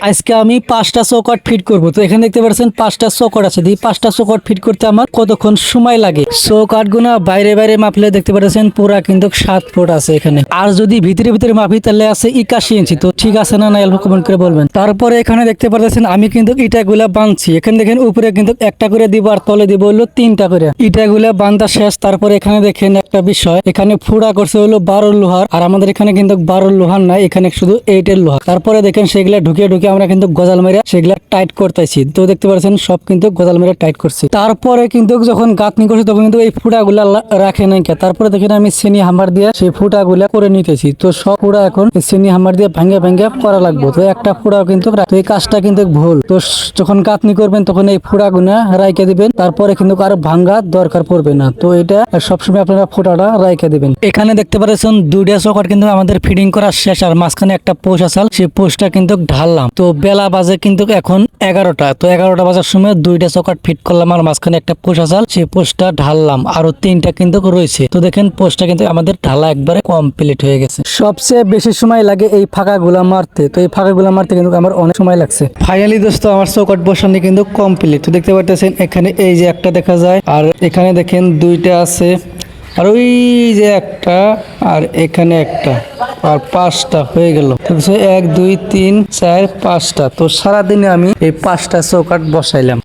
আজকে আমি 5টা চৌকাঠ ফিট করব। তো এখানে দেখতে পাচ্ছেন 5টা চৌকাঠ আছে। এই 5টা চৌকাঠ ফিট করতে আমার কতক্ষণ সময় লাগে। চৌকাঠ গুনা বাইরে বাইরে মাপলে দেখতে পাচ্ছেন পুরা কিন্তু 7 ফুট আছে এখানে। আর যদি ভিতরে ভিতরে মাপি তাহলে আছে 81 ইঞ্চি। তো ঠিক আছে না অল্প কমেন্ট করে বলবেন। তারপরে এখানে দেখতে পাচ্ছেন আমি কিন্তু ইটাগুলা বাঁধছি। এখানে দেখেন উপরে কিন্তু একটা করে দিব আর তলে দিব হলো 3টা করে। ইটাগুলা বাঁধা শেষ। তারপরে এখানে দেখেন একটা বিষয়, এখানে ফুড়া করছে হলো 12 লোহার, আর আমাদের এখানে কিন্তু 12 লোহার নাই, এখানে শুধু 8 লোহার। তারপরে দেখেন সেগুলা ঢুকে ঢুকে আমরা কিন্তু গজাল মেরে সেগুলা টাইট করতেছি। তো দেখতে পাচ্ছেন সব কিন্তু গজাল মেরে টাইট করছি। তারপরে কিন্তু যখন গাঁথনি করছি তখন কিন্তু এই ফুটাগুলা রাখে নাই। তারপরে দেখেন আমি সেনি হামার দিয়ে সেই ফুটাগুলা করে নিতেছি। তো সব ফুটা এখন সেনি হামার দিয়ে ভাঙ্গে ভাঙ্গে করা লাগবে। তো একটা ফুটাও কিন্তু তো এই কাজটা কিন্তু ভুল। তো যখন গাঁথনি করবেন তখন এই ফুটাগুলা রাইখে দিবেন। তারপরে কিন্তু আর ভাঙ্গা দরকার পড়বে না। তো এটা সবসময় আপনারা ফুটাটা রাইখে দিবেন। এখানে দেখতে পাচ্ছেন 2টা চৌকাঠ কিন্তু আমাদের ফিটিং করা শেষ। আর মাঝখানে একটা পোস্ট আসাল, সেই পোস্টটা কিন্তু ঢাললাম। তো বেলা বাজে কিন্তু এখন 11টা। তো 11টা বাজার সময় 2টা চৌকাঠ ফিট করলাম আর মাঝখানে একটা পোস্ট আসাল, সেই পোস্টটা ঢাললাম। আরো 3টা কিন্তু রয়েছে। তো দেখেন পোস্টটা কিন্তু আমাদের ঢালা একবারে কমপ্লিট হয়ে গেছে। সবচেয়ে বেশি সময় লাগে এই ফাঁকা গুলা মারতে। তো এই ফাঁকা গুলা মারতে কিন্তু আমার অনেক সময় লাগছে। ফাইনালি দোস্ত আমার চৌকাঠ বসানো কিন্তু কমপ্লিট। তো দেখতে পাচ্ছেন এখানে এই যে একটা দেখা যায়, আর এখানে দেখেন 2টা আছে, আর ওই যে একটা, আর এখানে একটা, আর 5টা হয়ে গেল। 1 2 3 4 5টা। তো সারাদিনে আমি এই 5টা চৌকাঠ বসাইলাম।